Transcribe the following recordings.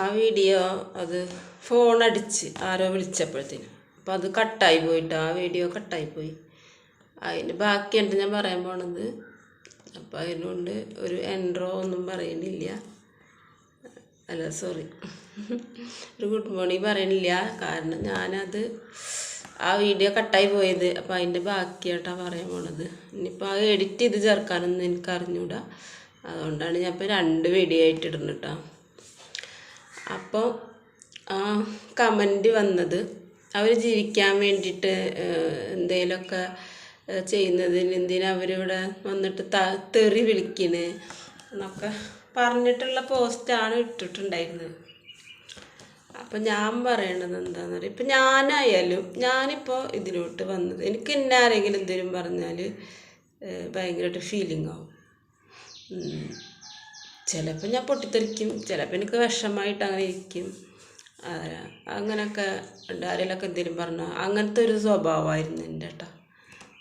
ആ വീഡിയോ അത് ഫോണടിച്ച് ആരോ വിളിച്ചപ്പോഴത്തേനും അപ്പോൾ അത് കട്ടായി പോയിട്ട് ആ വീഡിയോ കട്ടായിപ്പോയി. അതിന് ബാക്കിയുണ്ട് ഞാൻ പറയാൻ പോണത്. അപ്പോൾ അതിനുകൊണ്ട് ഒരു എൻട്രോ ഒന്നും പറയണില്ല, അല്ല സോറി ഒരു ഗുഡ് മോർണിംഗ് പറയണില്ല. കാരണം ഞാനത് ആ വീഡിയോ കട്ടായി പോയത്, അപ്പോൾ അതിൻ്റെ ബാക്കിയായിട്ടാണ് പറയാൻ പോണത്. ഇനിയിപ്പോൾ അത് എഡിറ്റ് ചെയ്ത് ചേർക്കാനൊന്നും എനിക്ക് അറിഞ്ഞൂടാ. അതുകൊണ്ടാണ് ഞാൻ ഇപ്പോൾ 2 വീഡിയോ ആയിട്ട് ഇടുന്നത് കേട്ടോ. അപ്പോൾ ആ കമൻറ്റ് വന്നത് അവർ ജീവിക്കാൻ വേണ്ടിയിട്ട് എന്തെങ്കിലുമൊക്കെ ചെയ്യുന്നതിന് എന്തിനാ അവരിവിടെ വന്നിട്ട് തെറി വിളിക്കണ് എന്നൊക്കെ പറഞ്ഞിട്ടുള്ള പോസ്റ്റാണ് ഇട്ടിട്ടുണ്ടായിരുന്നത്. അപ്പം ഞാൻ പറയണത് എന്താണെന്ന് പറയുക, ഇപ്പം ഞാനായാലും ഞാനിപ്പോൾ ഇതിലോട്ട് വന്നത് എനിക്ക് എന്നെ ആരെങ്കിലും എന്തെങ്കിലും പറഞ്ഞാൽ ഭയങ്കരമായിട്ട് ഫീലിംഗ് ആവും. ചിലപ്പോൾ ഞാൻ പൊട്ടിത്തെറിക്കും, ചിലപ്പോൾ എനിക്ക് വിഷമമായിട്ട് അങ്ങനെ ഇരിക്കും. അങ്ങനെയൊക്കെ ആരെങ്കിലുമൊക്കെ എന്തെങ്കിലും പറഞ്ഞാൽ അങ്ങനത്തെ ഒരു സ്വഭാവമായിരുന്നു എൻ്റെ കേട്ടോ.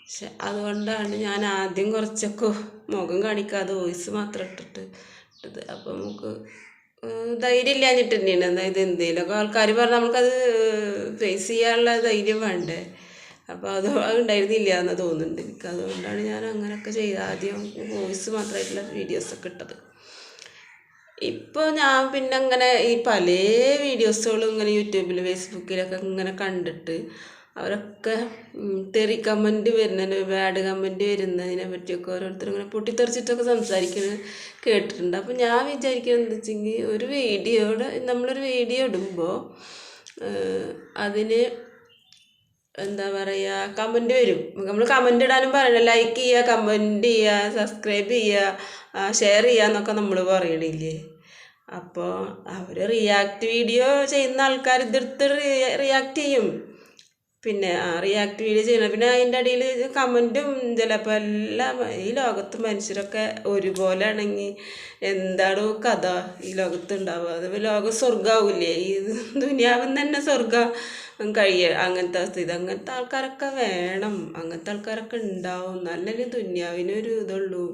പക്ഷെ അതുകൊണ്ടാണ് ഞാൻ ആദ്യം കുറച്ചൊക്കെ മുഖം കാണിക്കാതെ വോയിസ് മാത്രം ഇട്ടത്. അപ്പോൾ നമുക്ക് ധൈര്യം ഇല്ലാഞ്ഞിട്ട് തന്നെയാണ്. അതായത് എന്തെങ്കിലുമൊക്കെ ആൾക്കാർ പറഞ്ഞാൽ നമുക്കത് ഫേസ് ചെയ്യാനുള്ള ധൈര്യം വേണ്ടേ. അപ്പോൾ അത് ഉണ്ടായിരുന്നില്ല എന്ന് തോന്നുന്നുണ്ട് എനിക്ക്. അതുകൊണ്ടാണ് ഞാൻ അങ്ങനെയൊക്കെ ചെയ്ത് ആദ്യം വോയിസ് മാത്രമായിട്ടുള്ള വീഡിയോസൊക്കെ ഇട്ടത്. ഇപ്പോൾ ഞാൻ പിന്നെ അങ്ങനെ ഈ പല വീഡിയോസുകളും ഇങ്ങനെ യൂട്യൂബിൽ ഫേസ്ബുക്കിലൊക്കെ ഇങ്ങനെ കണ്ടിട്ട് അവരൊക്കെ തെറി കമൻറ്റ് വരുന്നതിന്, ബാഡ് കമൻറ്റ് വരുന്നതിനെ പറ്റിയൊക്കെ ഓരോരുത്തർ ഇങ്ങനെ പൊട്ടിത്തെറിച്ചിട്ടൊക്കെ സംസാരിക്കുന്നത് കേട്ടിട്ടുണ്ട്. അപ്പോൾ ഞാൻ വിചാരിക്കുന്നത് എന്താ വെച്ചെങ്കിൽ നമ്മളൊരു വീഡിയോ ഇടുമ്പോൾ അതിന് എന്താ പറയുക, കമൻറ്റ് വരും. നമ്മൾ കമൻറ്റ് ഇടാനും പറയണം, ലൈക്ക് ചെയ്യുക, കമൻറ്റ് ചെയ്യുക, സബ്സ്ക്രൈബ് ചെയ്യുക, ഷെയർ ചെയ്യുക എന്നൊക്കെ നമ്മൾ പറയണില്ലേ. അപ്പോൾ അവർ റിയാക്ട് വീഡിയോ ചെയ്യുന്ന ആൾക്കാർ ഇതെടുത്ത് റിയാക്ട് ചെയ്യും. പിന്നെ റിയാക്ട് വീഡിയോ ചെയ്യണം. പിന്നെ അതിൻ്റെ അടിയിൽ കമൻറ്റും ചിലപ്പോൾ എല്ലാം. ഈ ലോകത്ത് മനുഷ്യരൊക്കെ ഒരുപോലെ ആണെങ്കിൽ എന്താണ് കഥ ഈ ലോകത്ത് ഉണ്ടാവുക? അത് ലോകം സ്വർഗ്ഗമാവില്ലേ? ഈ ദുനിയാവിൽ തന്നെ സ്വർഗ്ഗം അങ്ങനത്തെ അവസ്ഥ. അങ്ങനത്തെ ആൾക്കാരൊക്കെ വേണം, അങ്ങനത്തെ ആൾക്കാരൊക്കെ ഉണ്ടാവും, നല്ലൊരു ദുനിയാവിനൊരു ഇതുള്ളൂ.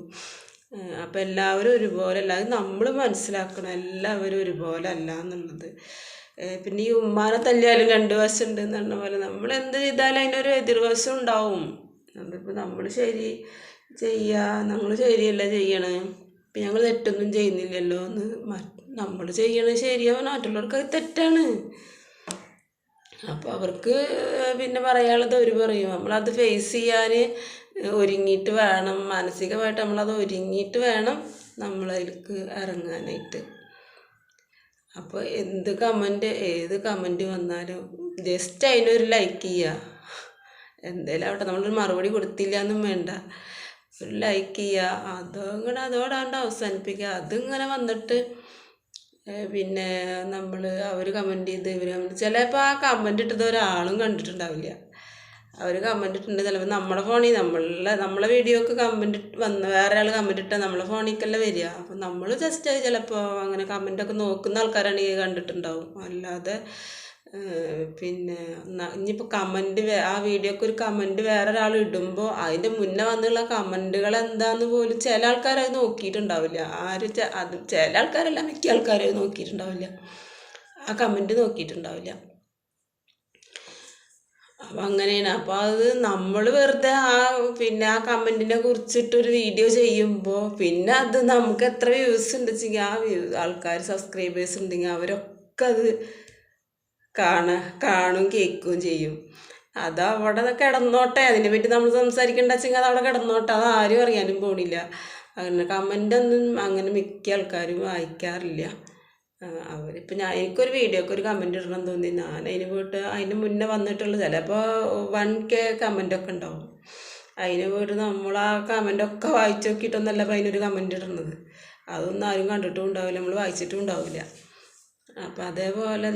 അപ്പം എല്ലാവരും ഒരുപോലെ അല്ല, അത് നമ്മൾ മനസ്സിലാക്കണം, എല്ലാവരും ഒരുപോലെ അല്ല എന്നുള്ളത്. പിന്നെ ഈ ഉമ്മാനെ തല്ലിയാലും 2 വശം ഉണ്ട് എന്ന് പറഞ്ഞ പോലെ നമ്മൾ എന്ത് ചെയ്താലും അതിനൊരു എതിർവശം ഉണ്ടാവും. അതിപ്പോൾ നമ്മൾ ശരി ചെയ്യുക, നമ്മൾ ശരിയല്ല ചെയ്യണേ, ഇപ്പം ഞങ്ങൾ തെറ്റൊന്നും ചെയ്യുന്നില്ലല്ലോ എന്ന് നമ്മൾ ചെയ്യണത് ശരിയാവും, മറ്റുള്ളവർക്ക് അത് തെറ്റാണ്. അപ്പോൾ അവർക്ക് പിന്നെ പറയാനുള്ളത് അവർ പറയും. നമ്മളത് ഫേസ് ചെയ്യാൻ ഒരുങ്ങിയിട്ട് വേണം, മാനസികമായിട്ട് നമ്മളത് ഒരുങ്ങിയിട്ട് വേണം നമ്മളതിലേക്ക് ഇറങ്ങാനായിട്ട്. അപ്പോൾ ഏത് കമൻറ്റ് വന്നാലും ജസ്റ്റ് അതിനൊരു ലൈക്ക് ചെയ്യുക. എന്തായാലും അവിടെ നമ്മളൊരു മറുപടി കൊടുത്തില്ല എന്നും വേണ്ട, ഒരു ലൈക്ക് ചെയ്യുക. അതോടാണ്ട് അവസാനിപ്പിക്കുക. അതിങ്ങനെ വന്നിട്ട് പിന്നെ അവർ കമൻറ്റ് ചെയ്ത് ചിലപ്പോൾ ആ കമൻറ്റ് ഇട്ടത് ഒരാളും കണ്ടിട്ടുണ്ടാവില്ല. അവർ കമൻറ്റ് ഇട്ടുണ്ട് ചിലപ്പോൾ നമ്മുടെ ഫോണിൽ നമ്മളെ വീഡിയോക്ക് കമൻറ്റ് വേറെ ആൾ കമൻറ്റ് ഇട്ടാൽ നമ്മളെ ഫോണിലേക്കല്ല വരിക. അപ്പം നമ്മൾ ജസ്റ്റ് ചിലപ്പോൾ അങ്ങനെ കമൻറ്റൊക്കെ നോക്കുന്ന ആൾക്കാരാണെങ്കിൽ കണ്ടിട്ടുണ്ടാവും. അല്ലാതെ പിന്നെ ഇനിയിപ്പോൾ ആ വീഡിയോക്ക് ഒരു കമൻറ്റ് വേറെ ഒരാൾ ഇടുമ്പോൾ അതിൻ്റെ മുന്നേ വന്നുള്ള കമൻറ്റുകൾ എന്താണെന്ന് പോലും ചില ആൾക്കാരത് നോക്കിയിട്ടുണ്ടാവില്ല. ചില ആൾക്കാരല്ല, മിക്ക ആൾക്കാരും അത് നോക്കിയിട്ടുണ്ടാവില്ല, ആ കമൻറ്റ് നോക്കിയിട്ടുണ്ടാവില്ല. അപ്പം അങ്ങനെയാണ്. അപ്പോൾ അത് നമ്മൾ വെറുതെ ആ കമൻറ്റിനെ കുറിച്ചിട്ടൊരു വീഡിയോ ചെയ്യുമ്പോൾ പിന്നെ അത് നമുക്ക് എത്ര വ്യൂസ് ഉണ്ട് വെച്ചെങ്കിൽ ആൾക്കാർ സബ്സ്ക്രൈബേഴ്സ് ഉണ്ടെങ്കിൽ അവരൊക്കെ അത് കാണും കേൾക്കുകയും ചെയ്യും. അത് അവിടെ കിടന്നോട്ടെ, അതിനെ പറ്റി നമ്മൾ സംസാരിക്കേണ്ട വെച്ചെങ്കിൽ അത് അവിടെ കിടന്നോട്ടെ, അത് ആരും അറിയാനും പോണില്ല. അങ്ങനെ കമൻ്റൊന്നും അങ്ങനെ മിക്ക ആൾക്കാരും വായിക്കാറില്ല. അവരിപ്പോൾ എനിക്കൊരു വീഡിയോക്ക് ഒരു കമൻറ്റ് ഇടണം തോന്നി, ഞാൻ അതിന് പോയിട്ട് അതിന് മുന്നേ വന്നിട്ടുള്ള ചിലപ്പോൾ 1K കമൻറ്റൊക്കെ ഉണ്ടാവും. അതിന് പോയിട്ട് നമ്മൾ ആ കമൻറ്റൊക്കെ വായിച്ച് നോക്കിയിട്ടൊന്നല്ല അപ്പോൾ അതിനൊരു കമൻറ്റ് ഇടുന്നത്. അതൊന്നും ആരും കണ്ടിട്ടും ഉണ്ടാവില്ല, നമ്മൾ വായിച്ചിട്ടും ഉണ്ടാവില്ല. അപ്പം അതേപോലെ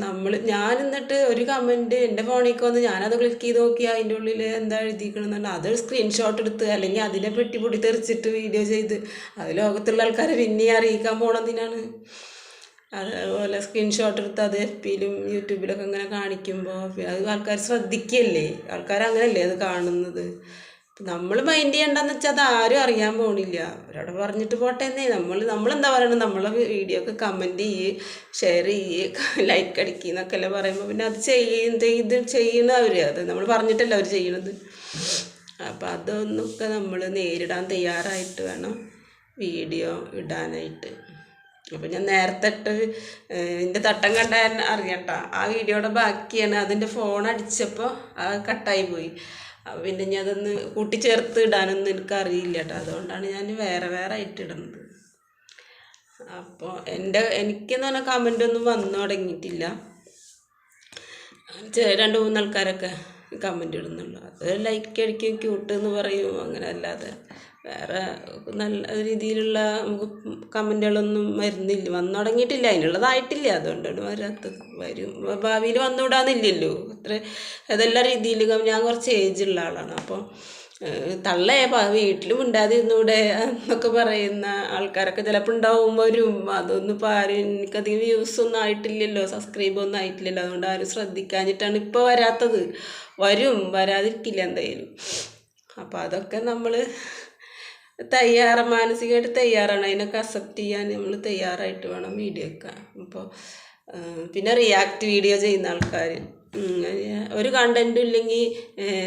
ഞാൻ എന്നിട്ട് ഒരു കമൻറ്റ് എൻ്റെ ഫോണിലേക്ക് വന്ന് ഞാനത് ക്ലിക്ക് ചെയ്ത് നോക്കി അതിൻ്റെ ഉള്ളിൽ എന്താ എഴുതിക്കണമെന്നുണ്ട് അത് സ്ക്രീൻഷോട്ട് എടുത്ത് അല്ലെങ്കിൽ അതിനെ പൊട്ടി തെറിച്ചിട്ട് വീഡിയോ ചെയ്ത് അത് ലോകത്തുള്ള ആൾക്കാരെ പിന്നെ അറിയിക്കാൻ പോണതിനാണ്. അതേപോലെ സ്ക്രീൻഷോട്ട് എടുത്ത് അത് FBയിലും യൂട്യൂബിലൊക്കെ ഇങ്ങനെ കാണിക്കുമ്പോൾ അത് ആൾക്കാർ ശ്രദ്ധിക്കുകയല്ലേ, ആൾക്കാർ അങ്ങനെയല്ലേ അത് കാണുന്നത്. നമ്മൾ മൈൻഡ് ചെയ്യണ്ടെന്ന് വെച്ചാൽ അത് ആരും അറിയാൻ പോണില്ല. അവരോട് പറഞ്ഞിട്ട് പോട്ടെ എന്നേ. നമ്മളെന്താ പറയണത്, നമ്മളെ വീഡിയോ ഒക്കെ കമൻറ്റ് ചെയ്യ്, ഷെയർ ചെയ്യ്, ലൈക്ക് അടിക്കുക എന്നൊക്കെ അല്ലേ പറയുമ്പോൾ പിന്നെ അത് ഇത് ചെയ്യുന്ന അവർ, അത് നമ്മൾ പറഞ്ഞിട്ടല്ല അവർ ചെയ്യണത്. അപ്പം അതൊന്നൊക്കെ നമ്മൾ നേരിടാൻ തയ്യാറായിട്ട് വേണം വീഡിയോ ഇടാനായിട്ട്. അപ്പം ഞാൻ നേരത്തെ എൻ്റെ തട്ടം കണ്ടാൽ അറിയണ്ട, ആ വീഡിയോയുടെ ബാക്കിയാണ്. അതിൻ്റെ ഫോൺ അടിച്ചപ്പോൾ അത് കട്ടായി പോയി. പിന്നെ ഞാൻ അതൊന്ന് കൂട്ടിച്ചേർത്ത് ഇടാനൊന്നും എനിക്കറിയില്ല കേട്ടോ. അതുകൊണ്ടാണ് ഞാൻ വേറെ വേറെ ആയിട്ട് ഇടുന്നത്. അപ്പോൾ എനിക്കെന്ന് പറഞ്ഞാൽ കമൻ്റൊന്നും വന്നു തുടങ്ങിയിട്ടില്ല. 2-3 ആൾക്കാരൊക്കെ കമൻ്റ് ഇടുന്നുള്ളൂ. അത് ലൈക്ക് അടിക്കും, ക്യൂട്ട് എന്ന് പറയും, അങ്ങനെ. അല്ലാതെ വേറെ നല്ല രീതിയിലുള്ള നമുക്ക് കമൻറ്റുകളൊന്നും വന്നു തുടങ്ങിയിട്ടില്ല, അതിനുള്ളതായിട്ടില്ല. അതുകൊണ്ടാണ് വരാത്തത്. വരും, ഭാവിയിൽ വന്നുവിടാന്നില്ലല്ലോ. അതെല്ലാ രീതിയിലും ഞാൻ കുറച്ച് ഏജുള്ള ആളാണ്. അപ്പോൾ തള്ളേ വീട്ടിലും ഉണ്ടാതിരുന്നൂടെ എന്നൊക്കെ പറയുന്ന ആൾക്കാരൊക്കെ ചിലപ്പോൾ ഉണ്ടാവുമ്പോൾ വരും. അതൊന്നും ഇപ്പോൾ ആരും, എനിക്കധികം വ്യൂസൊന്നും ആയിട്ടില്ലല്ലോ, സബ്സ്ക്രൈബൊന്നും ആയിട്ടില്ലല്ലോ. അതുകൊണ്ട് ആരും ശ്രദ്ധിക്കാഞ്ഞിട്ടാണ് ഇപ്പോൾ വരാത്തത്. വരാതിരിക്കില്ല എന്തായാലും. അപ്പോൾ അതൊക്കെ നമ്മൾ മാനസികമായിട്ട് തയ്യാറാണ്. അതിനൊക്കെ അക്സെപ്റ്റ് ചെയ്യാൻ നമ്മൾ തയ്യാറായിട്ട് വേണം വീഡിയോ ഒക്കെ. അപ്പോൾ പിന്നെ റിയാക്ട് വീഡിയോ ചെയ്യുന്ന ആൾക്കാർ, ഒരു കണ്ടൻറ്റും ഇല്ലെങ്കിൽ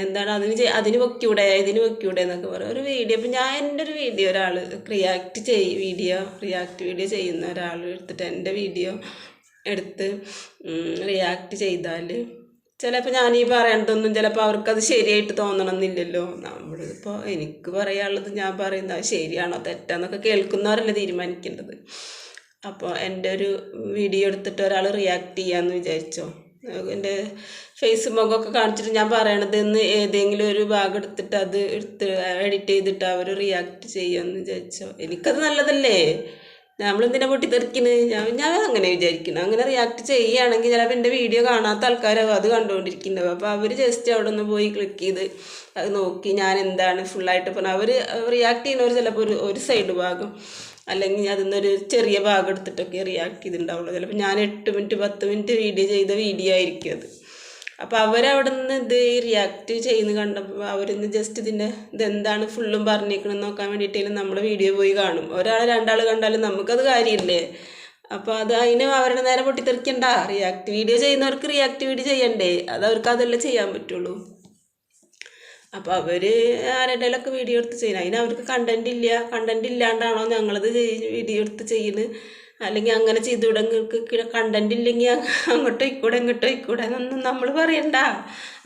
എന്താണ് അതിന് വെക്കൂടെ ഇതിന് വെക്കൂടെ എന്നൊക്കെ പറയും. ഒരു വീഡിയോ, ഇപ്പം ഞാൻ എൻ്റെ ഒരു വീഡിയോ ഒരാൾ റിയാക്ട് വീഡിയോ ചെയ്യുന്ന ഒരാൾ എടുത്തിട്ട് എൻ്റെ വീഡിയോ എടുത്ത് റിയാക്ട് ചെയ്താൽ ചിലപ്പോൾ ഞാൻ ഈ പറയണതൊന്നും ചിലപ്പോൾ അവർക്കത് ശരിയായിട്ട് തോന്നണമെന്നില്ലല്ലോ. നമ്മളിപ്പോൾ എനിക്ക് പറയാനുള്ളത് ഞാൻ പറയുന്നത് ശരിയാണോ തെറ്റാന്നൊക്കെ കേൾക്കുന്നവരല്ലേ തീരുമാനിക്കേണ്ടത്. അപ്പോൾ എൻ്റെ ഒരു വീഡിയോ എടുത്തിട്ട് ഒരാൾ റിയാക്ട് ചെയ്യാമെന്ന് വിചാരിച്ചോ, എൻ്റെ ഫേസ് മുഖമൊക്കെ കാണിച്ചിട്ട് ഞാൻ പറയണത് എന്ന് ഏതെങ്കിലും ഒരു ഭാഗം എടുത്തിട്ട് അത് എഡിറ്റ് ചെയ്തിട്ട് അവർ റിയാക്ട് ചെയ്യാമെന്ന് വിചാരിച്ചോ, എനിക്കത് നല്ലതല്ലേ? നമ്മളെന്തിനാ പൊട്ടിത്തെറിക്കുന്നത്? ഞാൻ അങ്ങനെ വിചാരിക്കണം. അങ്ങനെ റിയാക്ട് ചെയ്യുകയാണെങ്കിൽ ചിലപ്പോൾ എൻ്റെ വീഡിയോ കാണാത്ത ആൾക്കാരാവും അത് കണ്ടുകൊണ്ടിരിക്കുന്നത്. അപ്പോൾ അവർ ജസ്റ്റ് അവിടെ നിന്ന് പോയി ക്ലിക്ക് ചെയ്ത് അത് നോക്കി ഞാൻ എന്താണ് ഫുള്ളായിട്ട് പറഞ്ഞാൽ അവർ റിയാക്ട് ചെയ്യുന്നവർ ചിലപ്പോൾ ഒരു സൈഡ് ഭാഗം അല്ലെങ്കിൽ അതിൽ നിന്നൊരു ചെറിയ ഭാഗം എടുത്തിട്ടൊക്കെ റിയാക്ട് ചെയ്തിട്ടുണ്ടാവുള്ളൂ. ചിലപ്പോൾ ഞാൻ 8 മിനിറ്റ് 10 മിനിറ്റ് വീഡിയോ ചെയ്ത വീഡിയോ ആയിരിക്കും അത്. അപ്പോൾ അവരവിടെ നിന്ന് ഇത് റിയാക്ട് ചെയ്യുന്ന കണ്ടപ്പോൾ അവരിന്ന് ജസ്റ്റ് ഇതെന്താണ് ഫുള്ളും പറഞ്ഞേക്കണമെന്ന് നോക്കാൻ വേണ്ടിയിട്ടാണ് നമ്മുടെ വീഡിയോ പോയി കാണും. 2 കണ്ടാലും നമുക്കത് കാര്യമില്ലേ? അപ്പോൾ അതിന് അവരുടെ നേരെ പൊട്ടിത്തെറിക്കണ്ട. റിയാക്ട് വീഡിയോ ചെയ്യുന്നവർക്ക് റിയാക്ട് വീഡിയോ ചെയ്യണ്ടേ? അവർക്ക് അതെല്ലാം ചെയ്യാൻ പറ്റുള്ളൂ. അപ്പോൾ അവർ ആരുടെയിലൊക്കെ വീഡിയോ എടുത്ത് ചെയ്യണം. അതിന് അവർക്ക് കണ്ടൻറ് ഇല്ലാണ്ടാണോ ഞങ്ങളത് വീഡിയോ എടുത്ത് ചെയ്യുന്നത്? അല്ലെങ്കിൽ അങ്ങനെ ചെയ്തുകൂടെ, നിങ്ങൾക്ക് കണ്ടൻറ് ഇല്ലെങ്കിൽ അങ്ങോട്ടോ ഇക്കൂടെ എന്നൊന്നും നമ്മൾ പറയണ്ട.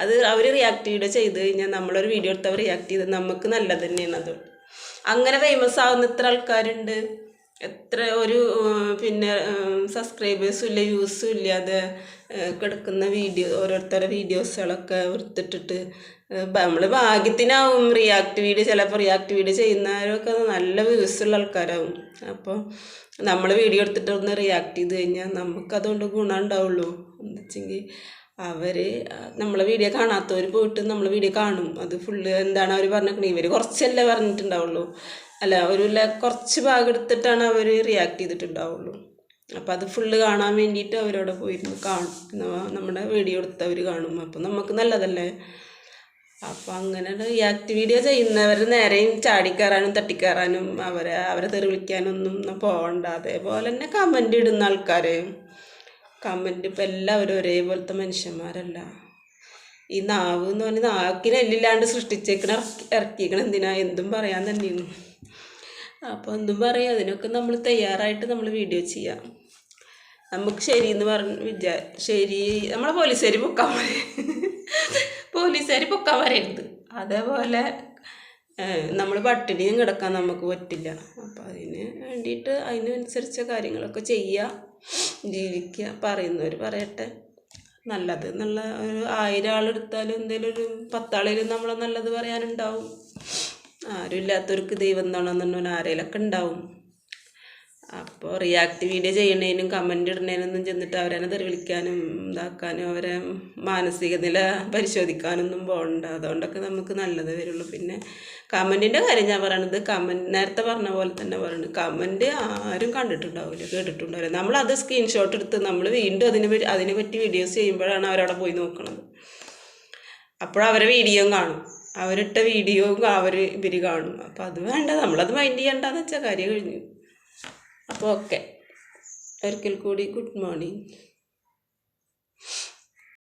അത് അവർ റിയാക്ട് വീഡിയോ ചെയ്ത് കഴിഞ്ഞാൽ നമ്മളൊരു വീഡിയോ എടുത്ത് അവർ റിയാക്ട് ചെയ്ത് നമുക്ക് നല്ലത് തന്നെയാണ്. അത് അങ്ങനെ ഫേമസ് ആവുന്ന എത്ര ആൾക്കാരുണ്ട്, എത്ര ഒരു പിന്നെ സബ്സ്ക്രൈബേഴ്സും ഇല്ല വ്യൂസും ഇല്ലാതെ കിടക്കുന്ന ഓരോരുത്തരുടെ വീഡിയോസുകളൊക്കെ എടുത്തിട്ടിട്ട് നമ്മൾ ഭാഗ്യത്തിനാവും ചിലപ്പോൾ റിയാക്ട് വീഡിയോ ചെയ്യുന്നവരൊക്കെ നല്ല വ്യൂസുള്ള ആൾക്കാരാവും. അപ്പോൾ നമ്മൾ വീഡിയോ എടുത്തിട്ട് ഒന്ന് റിയാക്ട് ചെയ്ത് കഴിഞ്ഞാൽ നമുക്കതുകൊണ്ട് ഗുണം ഉണ്ടാവുള്ളൂ. എന്ന് വെച്ചെങ്കിൽ നമ്മളെ വീഡിയോ കാണാത്തവർ പോയിട്ട് നമ്മളെ വീഡിയോ കാണും. അത് ഫുള്ള് എന്താണ് അവർ പറഞ്ഞിട്ടുണ്ടെങ്കിൽ ഇവർ കുറച്ചല്ലേ പറഞ്ഞിട്ടുണ്ടാവുള്ളൂ, അല്ല കുറച്ച് ഭാഗം എടുത്തിട്ടാണ് അവർ റിയാക്ട് ചെയ്തിട്ടുണ്ടാവുള്ളൂ. അപ്പം അത് ഫുള്ള് കാണാൻ വേണ്ടിയിട്ട് അവരോട് പോയിരുന്നു കാണും, നമ്മുടെ വീഡിയോ എടുത്തവർ കാണും. അപ്പം നമുക്ക് നല്ലതല്ലേ? അപ്പം അങ്ങനെ റിയാക്ട് വീഡിയോ ചെയ്യുന്നവർ നേരെയും ചാടിക്കയറാനും തട്ടിക്കയറാനും അവരെ തെറി വിളിക്കാനൊന്നും പോകണ്ട. അതേപോലെ തന്നെ കമൻ്റ് ഇടുന്ന ആൾക്കാർ, കമൻ്റ് ഇപ്പം എല്ലാവരും ഒരേപോലത്തെ മനുഷ്യന്മാരല്ല. ഈ നാവ് എന്ന് പറഞ്ഞാൽ നാക്കിന് എല്ലില്ലാണ്ട് ഇറക്കിയേക്കണം എന്തിനാ? എന്തും പറയാൻ തന്നെയാണ്. അപ്പോൾ എന്തും പറയാം. അതിനൊക്കെ നമ്മൾ തയ്യാറായിട്ട് നമ്മൾ വീഡിയോ ചെയ്യാം. നമുക്ക് ശരിയെന്ന് ശരി നമ്മളെ പോലീസുകാർ പൊക്കാൻ വരരുത്. അതേപോലെ നമ്മൾ പട്ടിണിയും കിടക്കാൻ നമുക്ക് പറ്റില്ല. അപ്പം അതിന് വേണ്ടിയിട്ട് അതിനനുസരിച്ച കാര്യങ്ങളൊക്കെ ചെയ്യുക, ജീവിക്കുക. പറയുന്നവർ പറയട്ടെ, നല്ലത് എന്നുള്ള ഒരു 1000 ആളെടുത്താലും എന്തെങ്കിലും ഒരു 10 ആളേലും നമ്മളെ നല്ലത് പറയാനുണ്ടാവും. ആരും ഇല്ലാത്തവർക്ക് ദൈവം എന്താണെന്നുണ്ടോ ആരെയിലൊക്കെ ഉണ്ടാവും. അപ്പോൾ റിയാക്ട് വീഡിയോ ചെയ്യണേനും കമൻ്റ് ഇടുന്നതിനൊന്നും ചെന്നിട്ട് അവരെ തെറി വിളിക്കാനും ഇതാക്കാനും അവരെ മാനസിക നില പരിശോധിക്കാനൊന്നും പോകണ്ട. അതുകൊണ്ടൊക്കെ നമുക്ക് നല്ലത് വരുള്ളൂ. പിന്നെ കമൻറ്റിൻ്റെ കാര്യം ഞാൻ പറയണത്, നേരത്തെ പറഞ്ഞ പോലെ തന്നെ പറയുന്നത്, കമൻറ്റ് ആരും കണ്ടിട്ടുണ്ടാവില്ല, കേട്ടിട്ടുണ്ടാവില്ല. നമ്മളത് സ്ക്രീൻഷോട്ട് എടുത്ത് നമ്മൾ വീണ്ടും അതിനെ പറ്റി വീഡിയോസ് ചെയ്യുമ്പോഴാണ് അവരവിടെ പോയി നോക്കുന്നത്. അപ്പോഴവരെ വീഡിയോയും കാണും. അവരിട്ട വീഡിയോയും ഇവർ കാണും. അപ്പോൾ അത് വേണ്ട, നമ്മളത് മൈൻഡ് ചെയ്യണ്ടെന്ന് വെച്ചാൽ കാര്യം കഴിഞ്ഞു. അപ്പോൾ ഓക്കെ, ഒരിക്കൽ കൂടി ഗുഡ് മോർണിംഗ്.